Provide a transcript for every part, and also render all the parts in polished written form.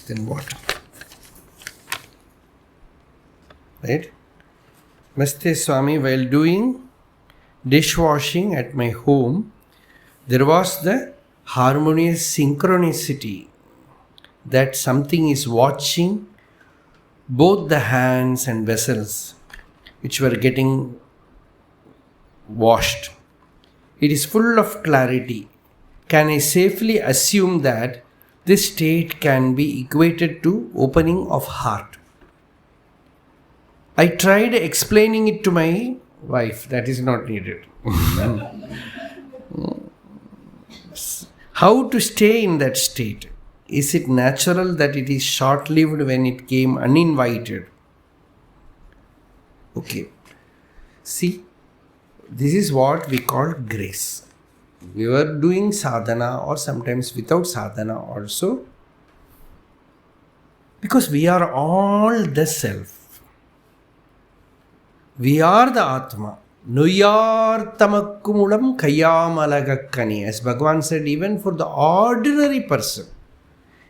Then what? Right? Namaste Swami, while doing dishwashing at my home, there was the harmonious synchronicity that something is watching both the hands and vessels which were getting washed. It is full of clarity. Can I safely assume that this state can be equated to opening of heart? I tried explaining it to my wife. That is not needed. How to stay in that state? Is it natural that it is short-lived when it came uninvited? Okay. See, this is what we call grace. We were doing sadhana or sometimes without sadhana also, because we are all the self. We are the Atma. Nuyartamakumulam kayamalagakkani. As Bhagavan said, even for the ordinary person,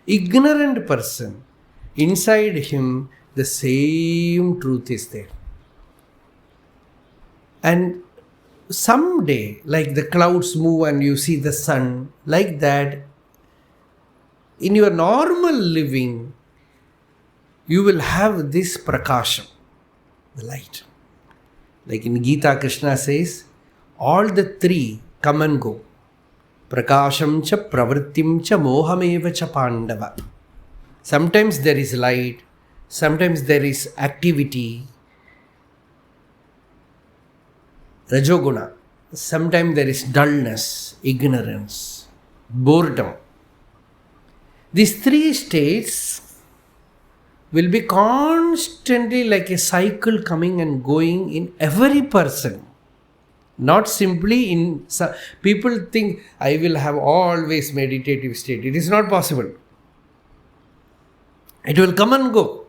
ignorant person, inside him the same truth is there. And someday, like the clouds move and you see the sun, like that, in your normal living, you will have this prakasham, the light. Like in Gita, Krishna says, all the three come and go. Prakasham cha pravrittim cha mohameva cha pandava. Sometimes there is light, sometimes there is activity, Rajoguna. Sometimes there is dullness, ignorance, boredom. These three states will be constantly like a cycle coming and going in every person. Not simply in some people think I will have always meditative state. It is not possible. It will come and go.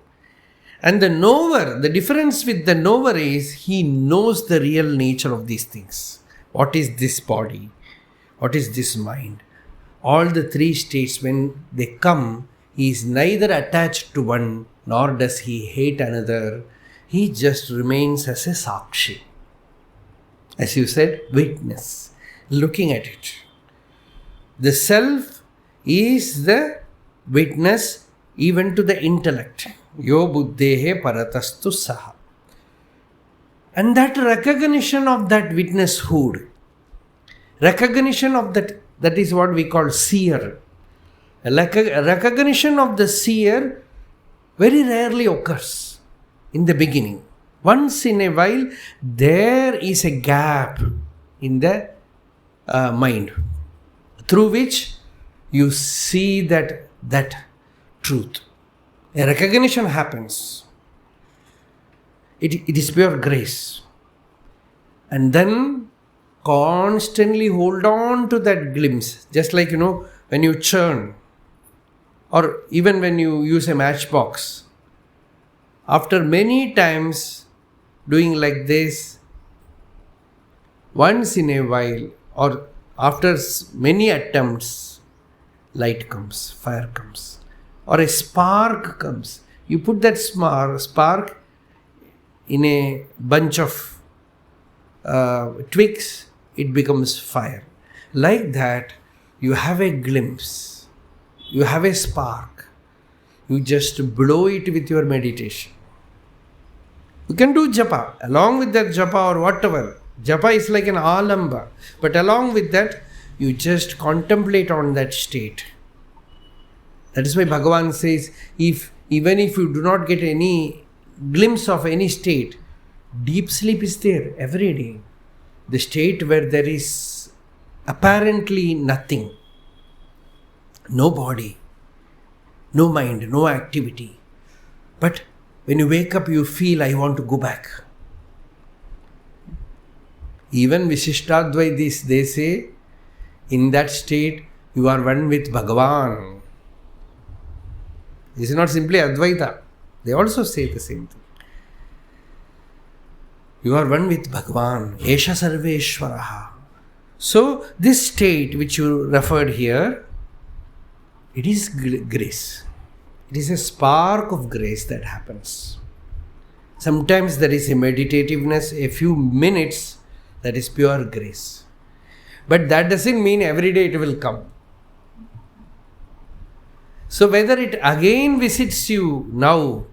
And the knower, the difference with the knower is he knows the real nature of these things. What is this body? What is this mind? All the three states, when they come, he is neither attached to one nor does he hate another. He just remains as a sakshi. As you said, witness, looking at it. The self is the witness even to the intellect. Yo buddhehe paratastu saha. And that recognition of that witnesshood, recognition of that is what we call seer. Recognition of the seer very rarely occurs in the beginning. Once in a while, there is a gap in the mind through which you see that truth. A recognition happens. It is pure grace. And then constantly hold on to that glimpse. Just like, when you churn or even when you use a matchbox. After many times doing like this, once in a while or after many attempts, light comes, fire comes. Or a spark comes. You put that spark in a bunch of twigs, it becomes fire. Like that, you have a glimpse. You have a spark. You just blow it with your meditation. You can do japa. Along with that japa or whatever. Japa is like an alamba. But along with that, you just contemplate on that state. That is why Bhagavan says, even if you do not get any glimpse of any state, deep sleep is there every day. The state where there is apparently nothing. No body, no mind, no activity. But when you wake up, you feel, I want to go back. Even Vishishtadvaitis, they say, in that state, you are one with Bhagavan. This is not simply Advaita. They also say the same thing. You are one with Bhagavan. Esha Sarveshwaraha. So, this state which you referred here, it is grace. It is a spark of grace that happens. Sometimes there is a meditativeness, a few minutes, that is pure grace. But that doesn't mean every day it will come. So whether it again visits you now,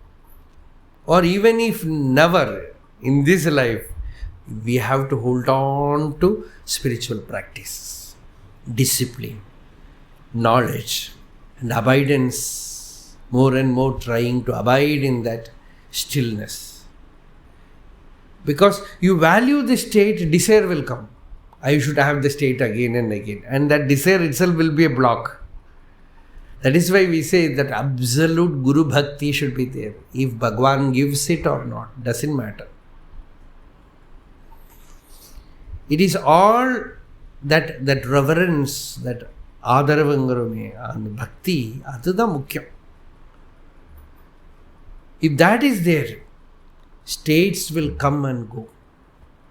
or even if never in this life, we have to hold on to spiritual practice, discipline, knowledge, and abidance, more and more trying to abide in that stillness. Because you value the state, desire will come. I should have the state again and again. And that desire itself will be a block. That is why we say that absolute Guru Bhakti should be there. If Bhagwan gives it or not, doesn't matter. It is all that reverence, that Adaravangarume and Bhakti, adudha mukyam. If that is there, states will come and go.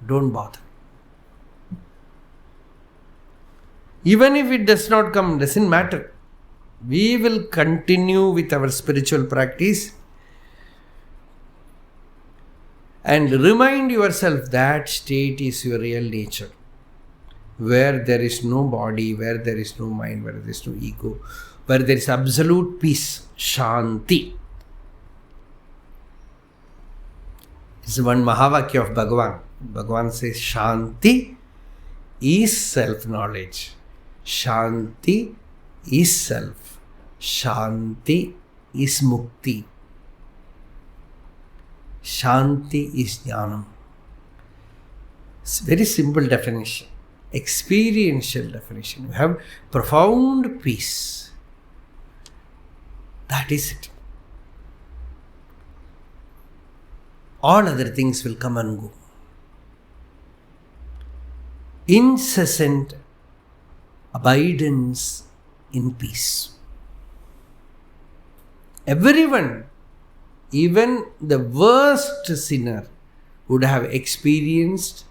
Don't bother. Even if it does not come, doesn't matter. We will continue with our spiritual practice and remind yourself that state is your real nature, where there is no body, where there is no mind, where there is no ego, where there is absolute peace, Shanti. This is one Mahavakya of Bhagavan. Bhagavan says, Shanti is self-knowledge. Shanti is self. Shanti is mukti. Shanti is jnanam. It's a very simple definition. Experiential definition. You have profound peace. That is it. All other things will come and go. Incessant abidance in peace. Everyone, even the worst sinner, would have experienced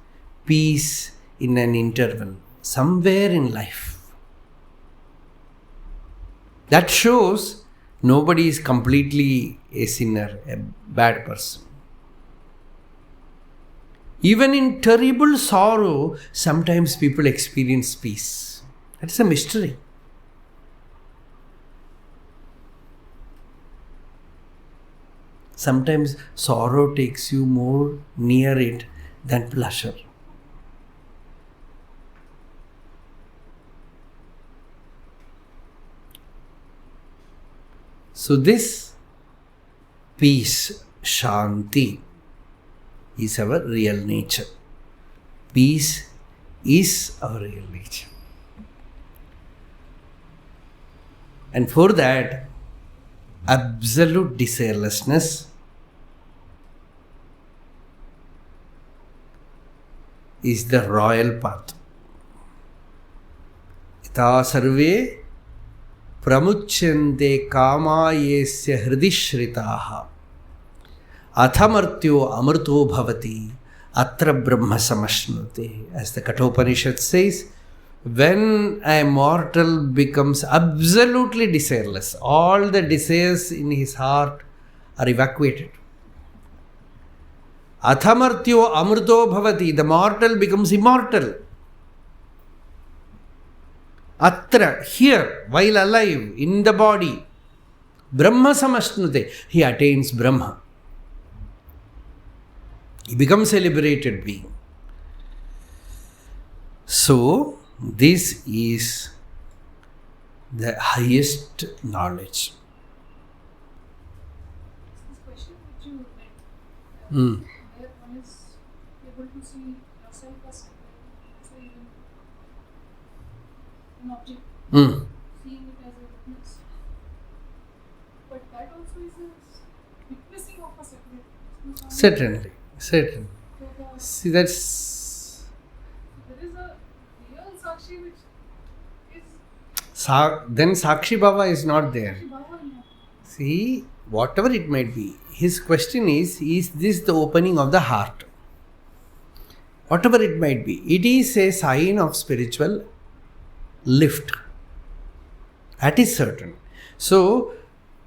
peace in an interval, somewhere in life. That shows nobody is completely a sinner, a bad person. Even in terrible sorrow, sometimes people experience peace. That is a mystery. Sometimes sorrow takes you more near it than pleasure. So this peace, Shanti, is our real nature. Peace is our real nature. And for that, absolute desirelessness is the royal path. Ita sarve pramuchyante kamayesya hridishritaha athamartyo amrto bhavati atra brahma samashnute. As the Kathopanishad says, when a mortal becomes absolutely desireless, all the desires in his heart are evacuated. Athamartyo amrto bhavati, the mortal becomes immortal. Atra, here, while alive, in the body, Brahma samashnute, he attains Brahma. He becomes a liberated being. So, this is the highest knowledge. This question which you read, where one is able to see yourself as separate, so even an object, seeing it as a witness. But that also is a witnessing of a separate. Certainly. So See, that's Sakshi which is Then Sakshi Baba is not there. Baba now. See, whatever it might be, his question is this the opening of the heart? Whatever it might be, it is a sign of spiritual lift. That is certain. So,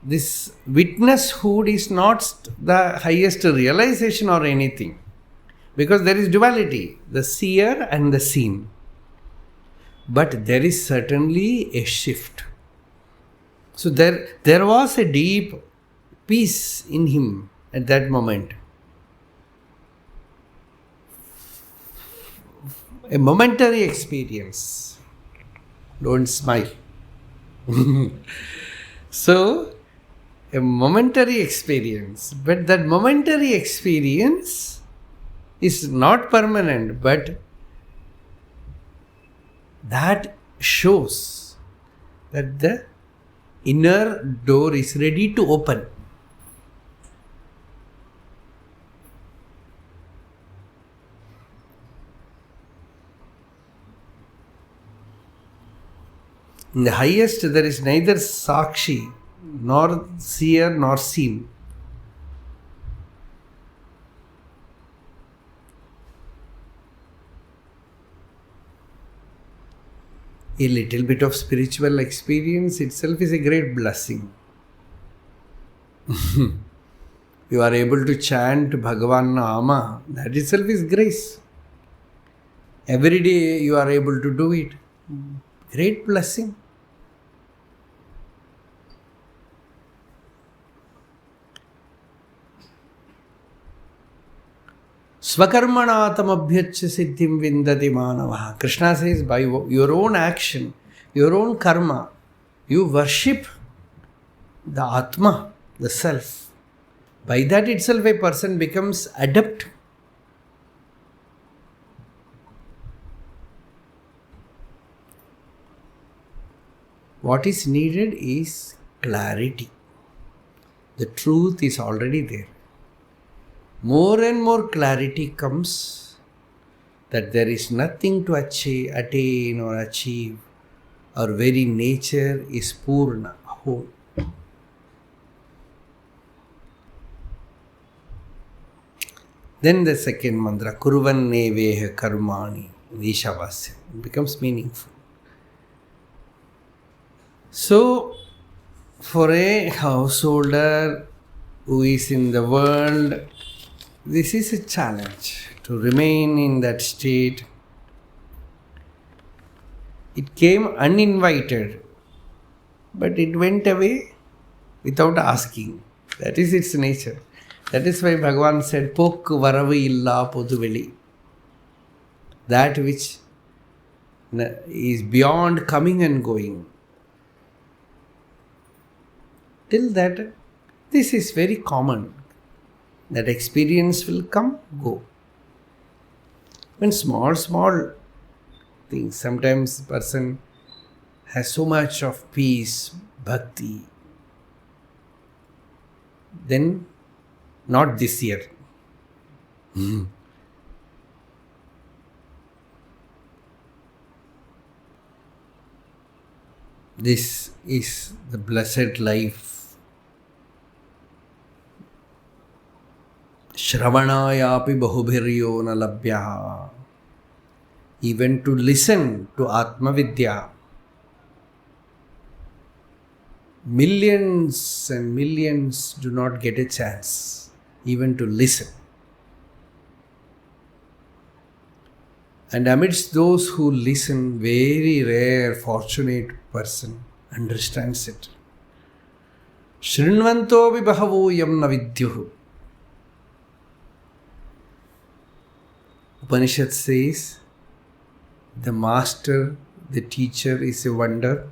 this witnesshood is not the highest realization or anything. Because there is duality, the seer and the seen. But there is certainly a shift. So there was a deep peace in him at that moment. A momentary experience. Don't smile. So, a momentary experience. But that momentary experience is not permanent, but that shows that the inner door is ready to open. In the highest, there is neither Sakshi, nor seer, nor seen. A little bit of spiritual experience itself is a great blessing. You are able to chant Bhagavan Nama, that itself is grace. Every day you are able to do it. Great blessing. Svakarmanatam abhyachya siddhim vindati manavaha. Krishna says, by your own action, your own karma, you worship the Atma, the Self. By that itself a person becomes adept. What is needed is clarity. The truth is already there. More and more clarity comes that there is nothing to attain or achieve. Our very nature is Purna, whole. Then the second mantra, Kuruvan Neveha Karmani, Ishavasya, becomes meaningful. So, for a householder who is in the world, this is a challenge to remain in that state. It came uninvited, but it went away without asking. That is its nature. That is why Bhagavan said, Pok varavu illa poduveli. That which is beyond coming and going. Till that, this is very common. That experience will come, go. When small things, sometimes a person has so much of peace, bhakti, then not this year. This is the blessed life. Shravanayapi bahubhiryo na labhyaha. Even to listen to Atma Vidya. Millions and millions do not get a chance even to listen. And amidst those who listen, very rare, fortunate person understands it. Shrinvanto vibhavo yam na vidyuhu. Upanishad says, the master, the teacher is a wonder,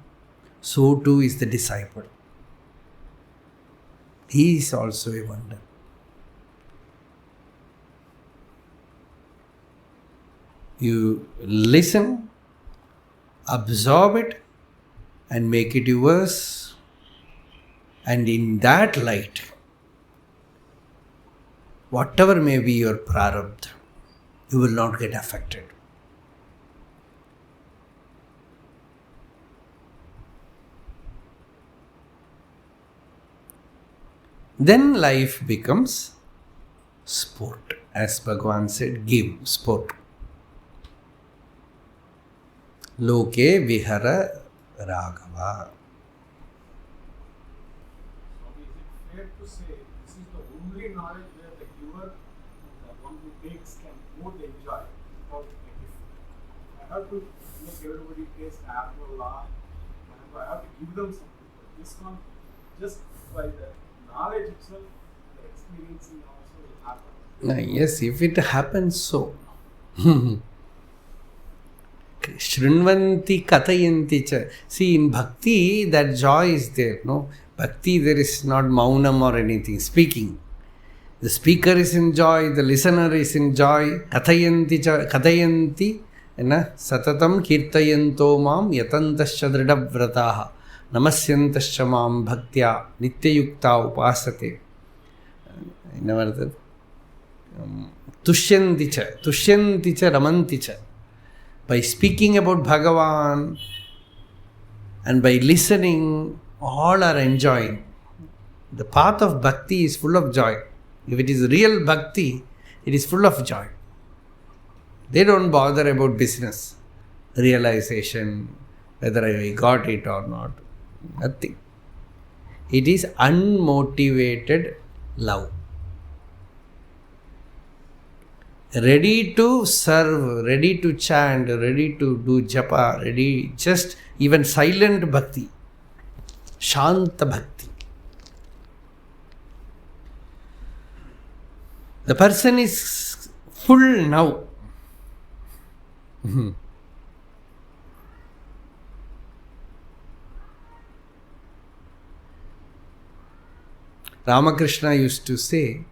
so too is the disciple. He is also a wonder. You listen, absorb it, and make it yours, and in that light, whatever may be your prarabdha, you will not get affected. then life becomes sport. As Bhagavan said, game, sport. Loke vihara raghava. Swami, is it fair to say this is the only knowledge where the giver, the one who takes, can both enjoy? Because if I have to make everybody taste apple, I have to give them something. But this one, just by the knowledge itself, the experiencing also will happen. Yes, if it happens so. Shrinvanti katayanti cha. See, in bhakti, that joy is there. No, bhakti, there is not maunam or anything. Speaking. The speaker is in joy, the listener is in joy. Katayanti cha, katayanti, satatam kirtayanto mam yatantascha dridhavrataha namasyantascha mam bhaktya nityayukta upasate. Tushyanti cha ramanti cha. By speaking about Bhagavan and by listening, all are enjoying. The path of bhakti is full of joy. If it is real bhakti, it is full of joy. They don't bother about business, realization, whether I got it or not. Nothing. It is unmotivated love. Ready to serve, ready to chant, ready to do japa, ready, just even silent bhakti, shanta bhakti. The person is full now. Ramakrishna used to say,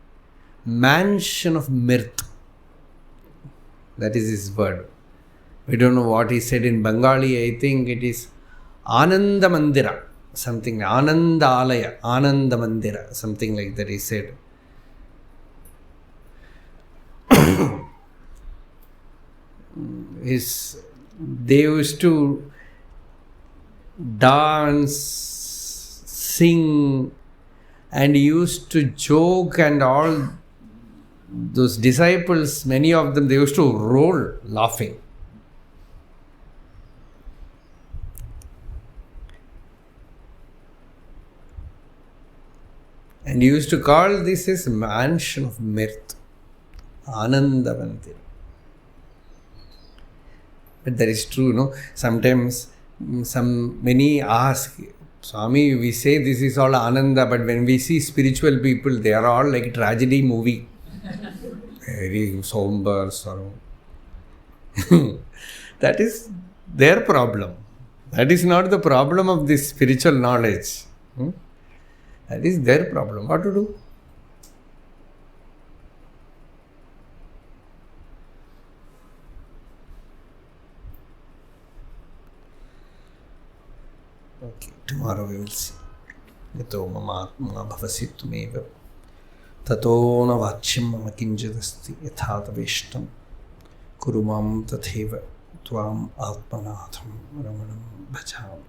mansion of mirth. That is his word. We don't know what he said in Bengali. I think it is Ananda Mandira, something, Ananda Alaya, Ananda Mandira, something like that he said. They used to dance, sing, and used to joke, and all those disciples, many of them, they used to roll laughing. And used to call this as mansion of mirth, Ananda Mandir. But that is true, no? Sometimes many ask, Swami, we say this is all Ananda, but when we see spiritual people, they are all like tragedy movie. Very somber, sorrow. That is their problem. That is not the problem of this spiritual knowledge. That is their problem. What to do? Okay, tomorrow we will see. Yato mama bhavasi tumeva tato na vachyam mama kinjadasti yathataveshtam kurumam tatheva tvam atmanatham ramanam bhajam.